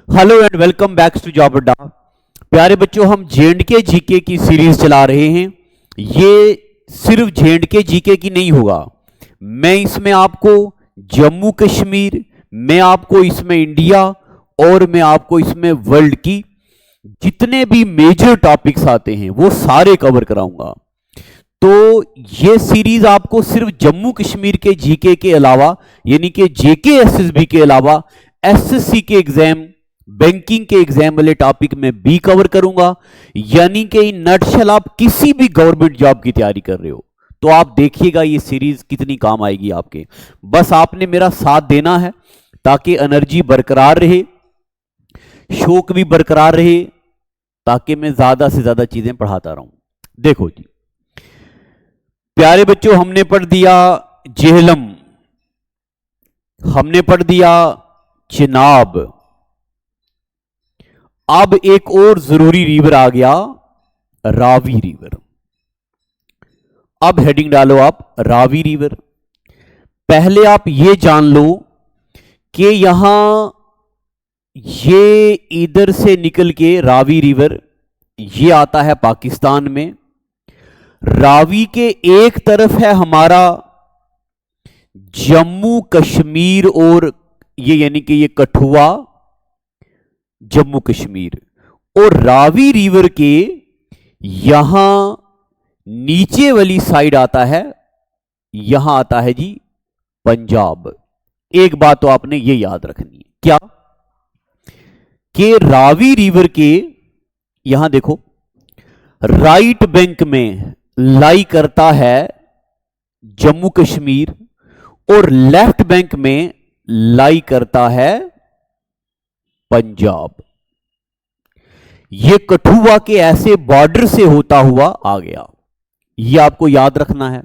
Hello and welcome back to job Adda. प्यारे बच्चों, हम जेएंडके जीके की सीरीज चला रहे हैं। ये सिर्फ जेएंडके जीके की नहीं होगा। मैं इसमें आपको जम्मू कश्मीर, मैं आपको इसमें इंडिया और मैं आपको इसमें वर्ल्ड की जितने भी मेजर टॉपिक्स आते हैं वो सारे कवर कराऊंगा। तो ये सीरीज आपको सिर्फ जम्मू कश्मीर के जीके के अलावा, यानी कि जेके एसएसबी के अलावा एसएससी के एग्जाम, बैंकिंग के एग्जाम वाले टॉपिक में भी कवर करूंगा। यानी कि इन नटशल आप किसी भी गवर्नमेंट जॉब की तैयारी कर रहे हो तो आप देखिएगा ये सीरीज कितनी काम आएगी आपके। बस आपने मेरा साथ देना है ताकि एनर्जी बरकरार रहे, शौक भी बरकरार रहे, ताकि मैं ज्यादा से ज्यादा चीजें पढ़ाता रहूं। देखो जी प्यारे बच्चों, हमने पढ़ दिया जेहलम, हमने पढ़ दिया चिनाब। अब एक और जरूरी रिवर आ गया, रावी रिवर। अब हेडिंग डालो आप रावी रिवर। पहले आप ये जान लो कि यहां ये इधर से निकल के रावी रिवर ये आता है पाकिस्तान में। रावी के एक तरफ है हमारा जम्मू कश्मीर और ये यानी कि ये कठुआ जम्मू कश्मीर, और रावी रिवर के यहां नीचे वाली साइड आता है, यहां आता है जी पंजाब। एक बात तो आपने ये याद रखनी है, क्या कि रावी रिवर के यहां देखो राइट बैंक में लाई करता है जम्मू कश्मीर और लेफ्ट बैंक में लाई करता है पंजाब। यह कठुआ के ऐसे बॉर्डर से होता हुआ आ गया, यह आपको याद रखना है।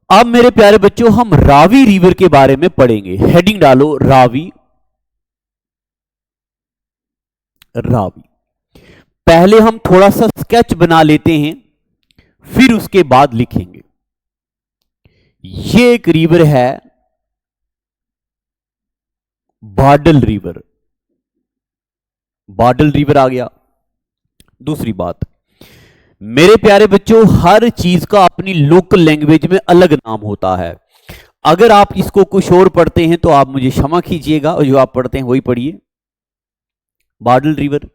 अब मेरे प्यारे बच्चों हम रावी रिवर के बारे में पढ़ेंगे। हेडिंग डालो रावी। रावी पहले हम थोड़ा सा स्केच बना लेते हैं, फिर उसके बाद लिखेंगे। यह एक रिवर है बाडल रिवर। बाडल रिवर आ गया। दूसरी बात, मेरे प्यारे बच्चों हर चीज का अपनी लोकल लैंग्वेज में अलग नाम होता है। अगर आप इसको कुछ और पढ़ते हैं तो आप मुझे क्षमा कीजिएगा, और जो आप पढ़ते हैं वही पढ़िए। बाडल रिवर।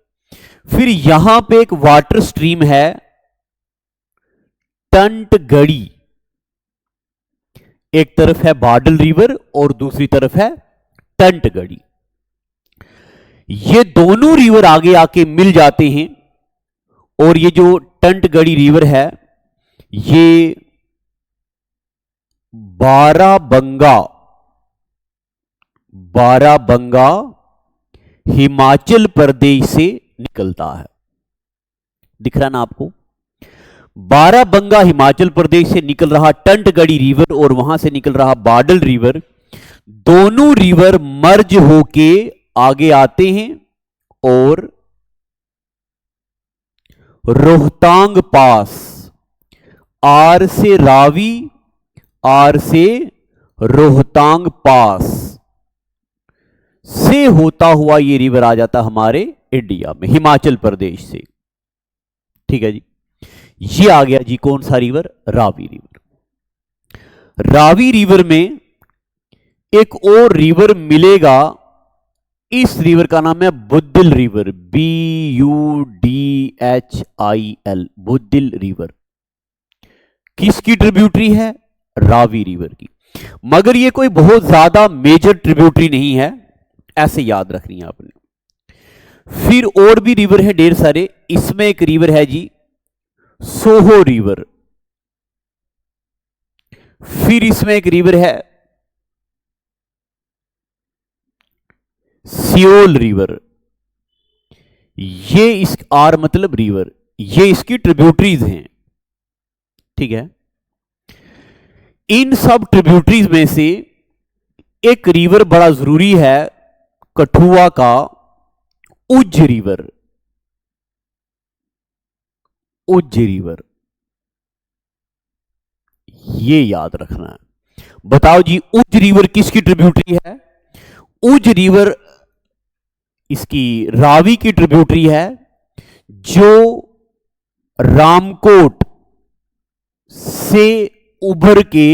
फिर यहां पे एक वाटर स्ट्रीम है टंटगढ़ी। एक तरफ है बाडल रिवर और दूसरी तरफ है टंटगढ़ी। ये दोनों रिवर आगे आके मिल जाते हैं, और ये जो टंटगढ़ी रिवर है ये बाराबंगा हिमाचल प्रदेश से निकलता है। दिख रहा ना आपको? बाराबंगा हिमाचल प्रदेश से निकल रहा टंटगढ़ी रिवर और वहां से निकल रहा बाडल रिवर, दोनों रिवर मर्ज होके आगे आते हैं और रोहतांग पास, आर से रावी, आर से रोहतांग पास से होता हुआ ये रिवर आ जाता हमारे इंडिया में, हिमाचल प्रदेश से। ठीक है जी, ये आ गया जी कौन सा river? Ravi river. Ravi river में एक और रिवर मिलेगा, इस रिवर का नाम है Budhil river. BUDHIL, Budhil river. किसकी ट्रिब्यूटरी है? रावी रिवर की। मगर ये कोई बहुत ज्यादा मेजर ट्रिब्यूटरी नहीं है, ऐसे याद रखनी है आपने। फिर और भी रिवर है ढेर सारे। इसमें एक रिवर है जी सोहो रिवर। फिर इसमें एक रिवर है सियोल रिवर। ये इस आर मतलब रिवर, ये इसकी ट्रिब्यूटरीज हैं। ठीक है, इन सब ट्रिब्यूटरीज में से एक रिवर बड़ा जरूरी है कठुआ का, उज्ज रिवर। उज्ज रिवर, ये याद रखना है। बताओ जी उज्ज रिवर किसकी ट्रिब्यूटरी है? उज्ज रिवर इसकी रावी की ट्रिब्यूटरी है जो रामकोट से उभर के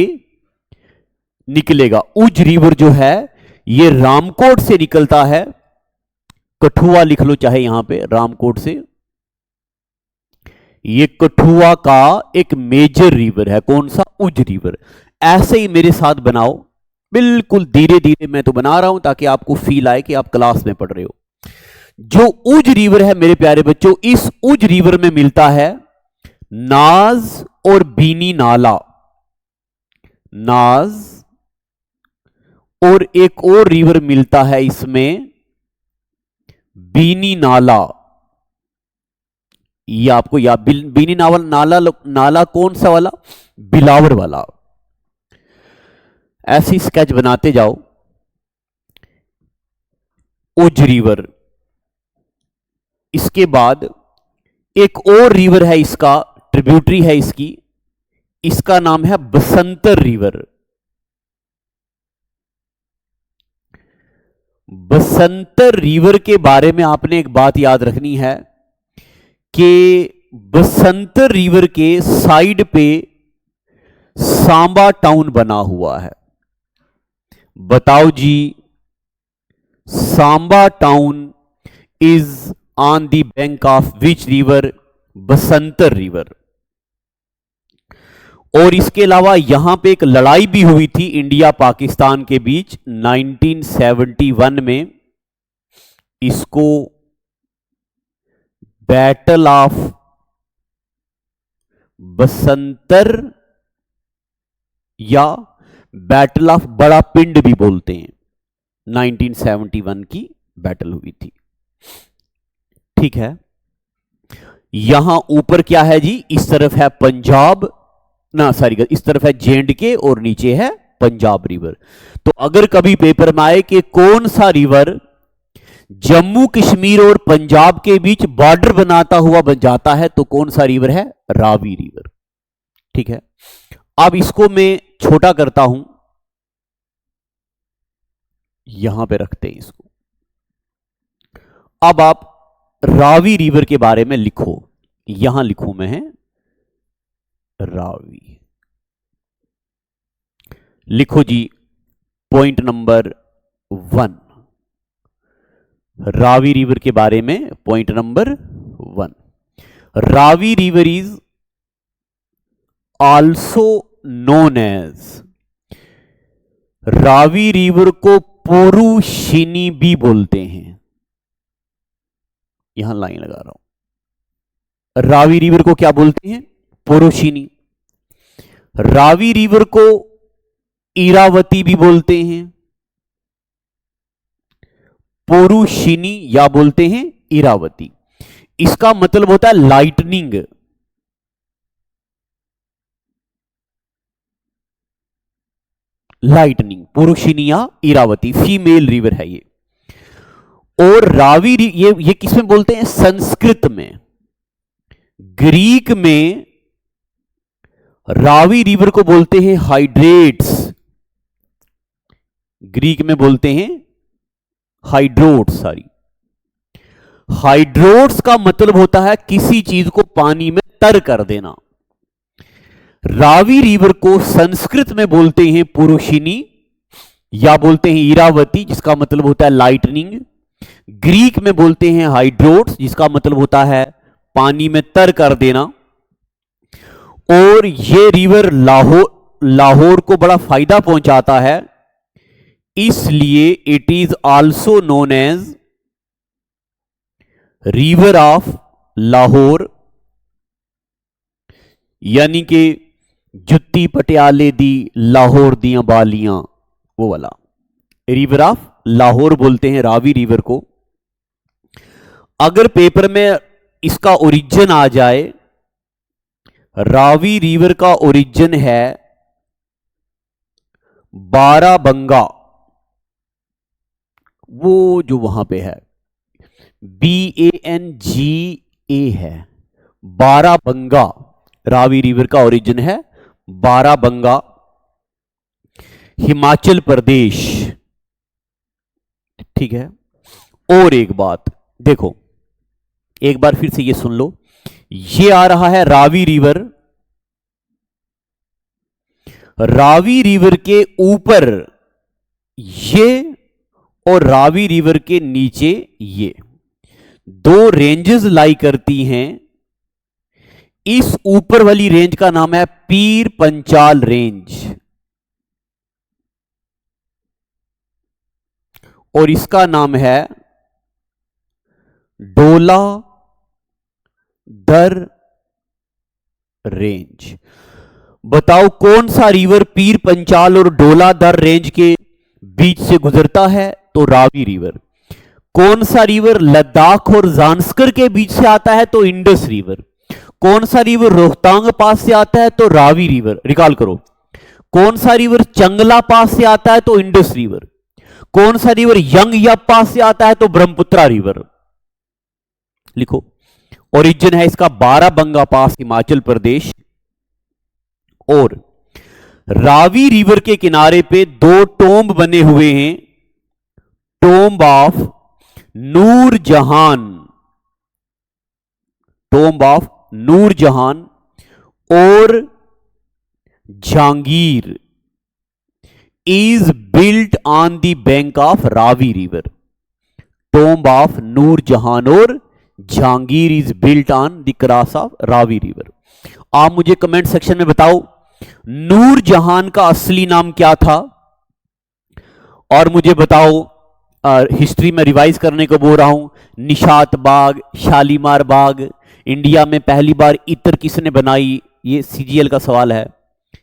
निकलेगा। उज रिवर जो है ये रामकोट से निकलता है, कठुआ लिख लो चाहे यहां पे, रामकोट से। ये कठुआ का एक मेजर रिवर है, कौन सा? उज रिवर। ऐसे ही मेरे साथ बनाओ, बिल्कुल धीरे धीरे मैं तो बना रहा हूं ताकि आपको फील आए कि आप क्लास में पढ़ रहे हो। जो उज रिवर है मेरे प्यारे बच्चों, इस उज रिवर में मिलता है नाज और बीनी नाला। नाज और एक और रिवर मिलता है इसमें, बीनी नाला। ये आपको याद, बीनी नाला कौन सा वाला? बिलावर वाला। ऐसी स्केच बनाते जाओ। उज रिवर, इसके बाद एक और रिवर है, इसका ट्रिब्यूटरी है इसकी, इसका नाम है बसंतर रिवर। बसंतर रिवर के बारे में आपने एक बात याद रखनी है कि बसंतर रिवर के साइड पे सांबा टाउन बना हुआ है। बताओ जी, Samba town is on the bank of which river? Basantar river. और इसके अलावा यहां पे एक लड़ाई भी हुई थी इंडिया पाकिस्तान के बीच 1971 में, इसको बैटल ऑफ बसंतर या बैटल ऑफ बड़ा पिंड भी बोलते हैं। 1971 की बैटल हुई थी, ठीक है। यहां ऊपर क्या है जी? इस तरफ है पंजाब, ना सॉरी, इस तरफ है J&K और नीचे है पंजाब रिवर। तो अगर कभी पेपर में आए कि कौन सा रिवर जम्मू कश्मीर और पंजाब के बीच बॉर्डर बनाता हुआ बन जाता है, तो कौन सा रिवर है? रावी रिवर, ठीक है। अब इसको मैं छोटा करता हूं, यहां पे रखते हैं इसको। अब आप रावी रिवर के बारे में लिखो, यहां लिखूं मैं है रावी। लिखो जी, पॉइंट नंबर 1, रावी रिवर के बारे में point number 1। Ravi river is also known as, Ravi river को पोरुशिनी भी बोलते हैं। यहां लाइन लगा रहा हूं। रावी रिवर को क्या बोलते हैं? पोरुशिनी। रावी रिवर को इरावती भी बोलते हैं, पोरुशिनी या बोलते हैं इरावती। इसका मतलब होता है लाइटनिंग। लाइटनिंग, पोरुशिनी या इरावती, फीमेल रिवर है ये। और रावी ये किसमें बोलते हैं? संस्कृत में। ग्रीक में रावी रिवर को बोलते हैं हाइड्रेट्स, ग्रीक में बोलते हैं हाइड्रोट्स, सॉरी। हाइड्रोट्स का मतलब होता है किसी चीज को पानी में तर कर देना। रावी रिवर को संस्कृत में बोलते हैं पुरुषिनी या बोलते हैं इरावती, जिसका मतलब होता है लाइटनिंग। ग्रीक में बोलते हैं हाइड्रोट्स, जिसका मतलब होता है पानी में तर कर देना। और ये रिवर लाहौर को बड़ा फायदा पहुंचाता है, इसलिए it is also known as river of Lahore. यानी कि जुत्ती पटियाले दी लाहौर दियां बालियां, वो वाला रिवर ऑफ लाहौर बोलते हैं रावी रिवर को। अगर पेपर में इसका ओरिजिन आ जाए, रावी रिवर का ओरिजिन है बाराबंगा, वो जो वहां पे है BANGA है, बाराबंगा। रावी रिवर का ओरिजिन है बाराबंगा, हिमाचल प्रदेश, ठीक है। और एक बात देखो, एक बार फिर से ये सुन लो, ये आ रहा है रावी रिवर, रावी रिवर के ऊपर ये और रावी रिवर के नीचे ये दो रेंजेस लाई करती हैं। इस ऊपर वाली रेंज का नाम है पीर पंचाल रेंज और इसका नाम है डोला दर रेंज। बताओ कौन सा रिवर पीर पंचाल और डोला दर रेंज के बीच से गुजरता है? तो रावी रिवर। कौन सा रिवर लद्दाख और जांस्कर के बीच से आता है? तो इंडस रिवर। कौन सा रिवर रोहतांग पास से आता है? तो रावी रिवर। रिकॉल करो। कौन सा रिवर चंगला पास से आता है? तो इंडस रिवर। कौन सा रिवर यंगयाप पास से आता है? तो ब्रह्मपुत्रा रिवर। लिखो। ओरिजिन है इसका बाराबंगा पास, हिमाचल प्रदेश। और रावी रिवर के किनारे पे दो टोम्ब बने हुए हैं, tomb of Nurjahan, tomb of Nurjahan और Jahangir is built on the bank of Ravi river. Tomb of Nurjahan और Jahangir is built on the cross of Ravi river. आप मुझे कमेंट सेक्शन में बताओ नूरजहान का असली नाम क्या था, और मुझे बताओ हिस्ट्री में रिवाइज करने को बोल रहा हूं, निशात बाग, शालीमार बाग, इंडिया में पहली बार इत्र किसने बनाई, ये सीजीएल का सवाल है,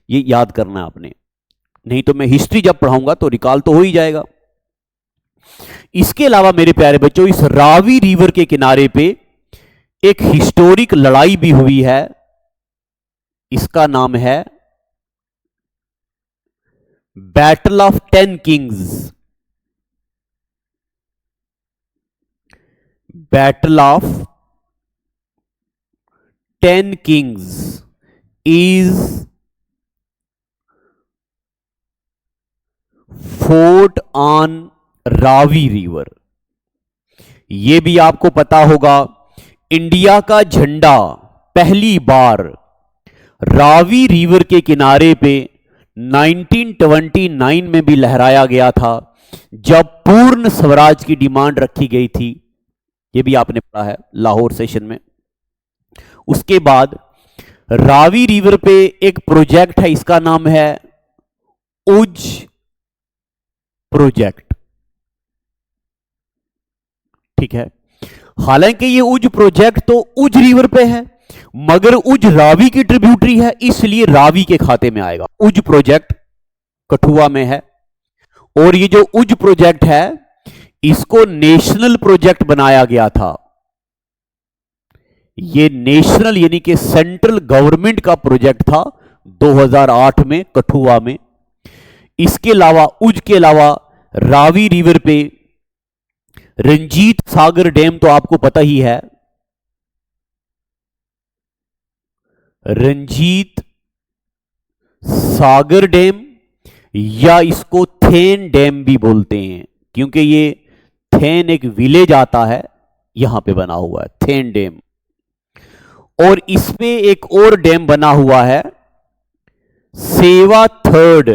ये याद करना है आपने, नहीं तो मैं हिस्ट्री जब पढ़ाऊंगा तो रिकॉल तो हो ही जाएगा। इसके अलावा मेरे प्यारे बच्चों, इस रावी रिवर के किनारे पे एक हिस्टोरिक लड़ाई भी हुई है, इसका नाम है battle of 10 Kings. Battle of 10 Kings is fort on Ravi river. यह भी आपको पता होगा, इंडिया का झंडा पहली बार रावी रिवर के किनारे पे 1929 में भी लहराया गया था, जब पूर्ण स्वराज की डिमांड रखी गई थी। यह भी आपने पढ़ा है लाहौर सेशन में। उसके बाद रावी रिवर पे एक प्रोजेक्ट है, इसका नाम है उज प्रोजेक्ट। ठीक है, हालांकि ये उज प्रोजेक्ट तो उज रिवर पे है, मगर उज रावी की ट्रिब्यूटरी है, इसलिए रावी के खाते में आएगा। उज प्रोजेक्ट कठुआ में है, और ये जो उज प्रोजेक्ट है इसको नेशनल प्रोजेक्ट बनाया गया था। ये नेशनल यानी कि सेंट्रल गवर्नमेंट का प्रोजेक्ट था 2008 में कठुआ में। इसके अलावा उज के अलावा रावी रिवर पे रंजीत सागर डैम तो आपको पता ही है, रंजीत सागर डैम, या इसको थेन डैम भी बोलते हैं, क्योंकि ये थेन एक विलेज आता है यहां पे बना हुआ है, थेन डैम। और इसमें एक और डैम बना हुआ है सेवा थर्ड।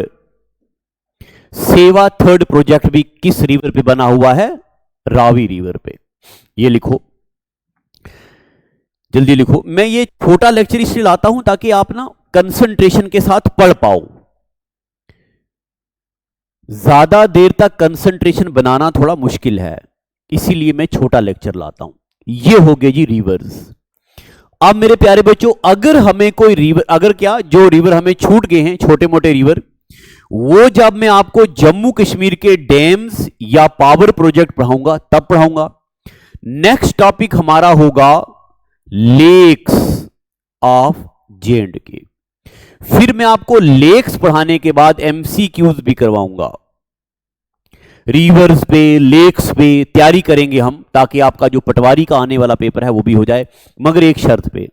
सेवा थर्ड प्रोजेक्ट भी किस रिवर पे बना हुआ है? रावी रिवर पे। ये लिखो, जल्दी लिखो। मैं ये छोटा लेक्चर इसलिए लाता हूं ताकि आप ना कंसंट्रेशन के साथ पढ़ पाओ। ज्यादा देर तक कंसंट्रेशन बनाना थोड़ा मुश्किल है, इसीलिए मैं छोटा लेक्चर लाता हूं। ये हो गए जी रिवर्स। अब मेरे प्यारे बच्चों, अगर हमें कोई रिवर, अगर क्या जो रिवर हमें छूट गए हैं, छोटे मोटे रिवर, वो जब मैं आपको जम्मू कश्मीर के डैम्स या पावर प्रोजेक्ट पढ़ाऊंगा तब पढ़ाऊंगा। नेक्स्ट टॉपिक हमारा होगा लेक्स ऑफ जे&के। फिर मैं आपको लेक्स पढ़ाने के बाद एमसीक्यूज भी करवाऊंगा। रिवर्स पे, लेक्स पे तैयारी करेंगे हम, ताकि आपका जो पटवारी का आने वाला पेपर है वो भी हो जाए, मगर एक शर्त पे,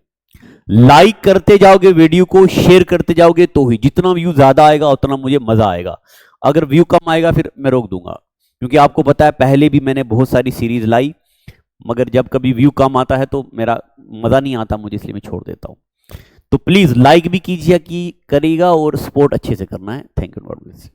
लाइक करते जाओगे वीडियो को, शेयर करते जाओगे तो ही। जितना व्यू ज्यादा आएगा उतना मुझे मजा आएगा, अगर व्यू कम आएगा फिर मैं रोक दूंगा। क्योंकि आपको पता है पहले भी मैंने बहुत सारी सीरीज लाई, मगर जब कभी व्यू कम आता है तो मेरा मज़ा नहीं आता मुझे, इसलिए मैं छोड़ देता हूँ। तो प्लीज़ लाइक भी कीजिए कि करेगा और सपोर्ट अच्छे से करना है। Thank you, God bless.